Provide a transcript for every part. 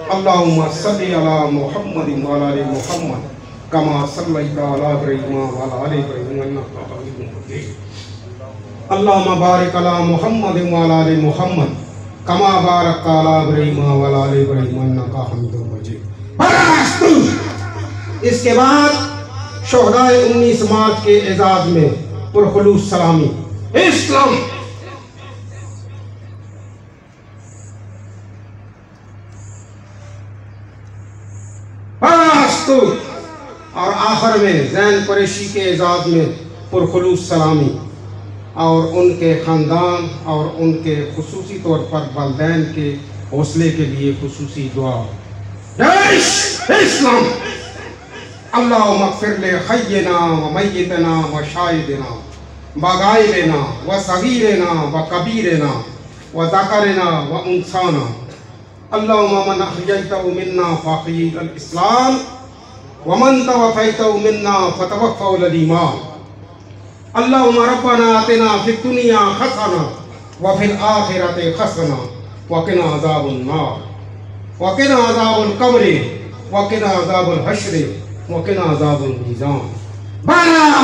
اللہم صلی علی محمد وعلی آل محمد کما صلیت علی ابراہیم وعلی آل ابراہیم انک حمید مجید اللہم بارک علی محمد وعلی آل محمد کما بارکت علی ابراہیم وعلی آل ابراہیم انک حمید مجید۔ اس کے بعد شہداء 19 مارچ کے اعزاز میں پرخلوص سلامی۔ اسلام اور آخر میں زین قریشی کے اعزاز میں پرخلوص سلامی اور ان کے خاندان اور ان کے خصوصی طور پر والدین کے حوصلے کے لیے خصوصی دعا۔ اسلام اللہم اغفر لخینا و میتنا و شاہدنا و غائبنا و صغیرنا و کبیرنا و ذکرنا و انثانا اللہم من احییتہ منا فاحیی الاسلام ومن توفیتہ منا فتوفہ الایمان اللہم ربنا آتنا فی الدنیا حسنہ وفی الآخرۃ حسنہ وقنا عذاب النار وقنا عذاب القبر وقنا عذاب الحشر وقنا عذاب المیزان۔ بارہ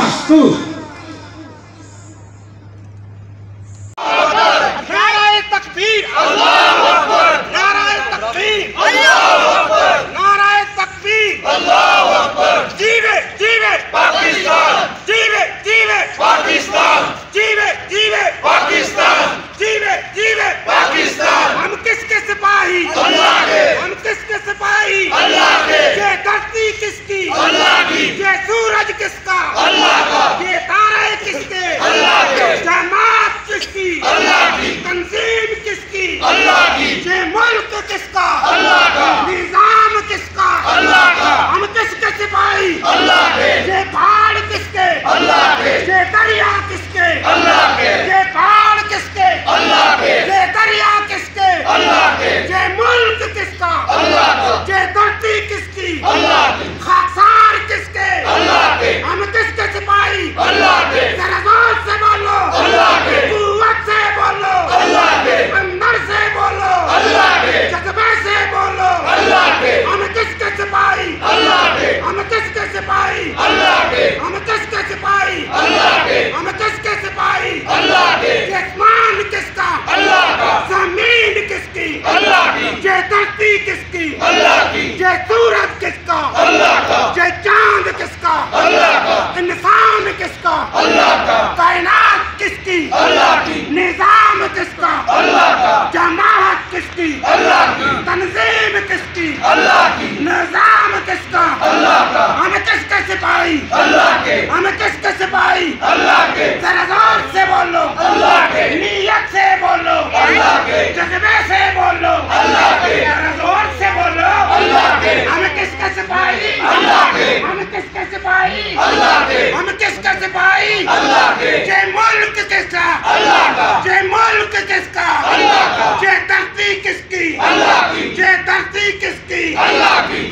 نعرہ تکبیر، اللہ اکبر، نعرہ تکبیر، اللہ اکبر، نعرہ تکبیر، اللہ اکبر، جیوے جیوے پاکستان، جیوے جیوے پاکستان، جیوے جیوے پاکستان، جیوے جیوے پاکستان۔ ہم کس کے سپاہی؟ اللہ کے۔ ہم کس کے سپاہی؟ اللہ کے۔ یہ دھرتی کس کی؟ اللہ کی۔ یہ سورج کس کا؟ اللہ کا۔ یہ تارے کس کے؟ اللہ کے۔ جماعت کس کی؟ اللہ کی۔ تنظیم کس کی؟ اللہ کی۔ یہ ملک کس کا؟ اللہ کا۔ نظام کس کا؟ اللہ کا۔ ہم کس کے سپاہی؟ اللہ کے۔ یہ پہاڑ کس کے؟ اللہ کے۔ یہ دریا کس کے؟ اللہ کے۔ یہ پہاڑ کس کے؟ اللہ کے۔ یہ دریا کس کے؟ اللہ کے۔ یہ ملک کس کا؟ اللہ کا۔ یہ دھرتی کس کی؟ اللہ کی۔ خاکسار کس کے؟ اللہ کے۔ ہم کس کے سپاہی؟ اللہ کے۔ ذرا زور سے بولو، اللہ کے۔ قوت سے بولو، اللہ کے۔ اندر سے بولو، اللہ کے۔ جذبے سے بولو، اللہ کے۔ ہم کس کے سپاہی؟ اللہ کے۔ ہم کس کے سپاہی؟ اللہ کے۔ ہم کس کے سپاہی؟ اللہ کے۔ ہم کس کے سپاہی؟ اللہ کے۔ یہ آسمان کس کا؟ اللہ کا۔ زمین کس کی؟ اللہ کی۔ یہ دھرتی کس کی؟ اللہ کی۔ یہ سورج کس کا؟ اللہ کا۔ یہ چاند کس کا؟ اللہ کا۔ انسان کس کا؟ اللہ کا۔ کائنات کس کی؟ اللہ کی۔ نظام کس کا؟ اللہ کا۔ جماعت کس کی؟ اللہ کی۔ تنظیم کس کی؟ اللہ کی۔ نظام کس کا؟ اللہ کا۔ ہم کس کے سپاہی؟ اللہ کے۔ ہم کس کے سپاہی؟ اللہ کے۔ ذرا زور سے بولو، اللہ کے۔ نیت سے بولو، اللہ کے۔ جذبے سے بولو، اللہ کے۔ ذرا زور سے بولو، اللہ کے۔ ہم کس کے سپاہی؟ اللہ کے۔ ہم کس کے سپاہی؟ اللہ کے۔ ہم کس کے سپاہی؟ اللہ کے۔ یہ ملک کس کا؟ اللہ کا۔ یہ ملک کس کا؟ اللہ کا۔ یہ دھرتی کس کی؟ اللہ کی۔ یہ دھرتی کس کی؟ اللہ کی۔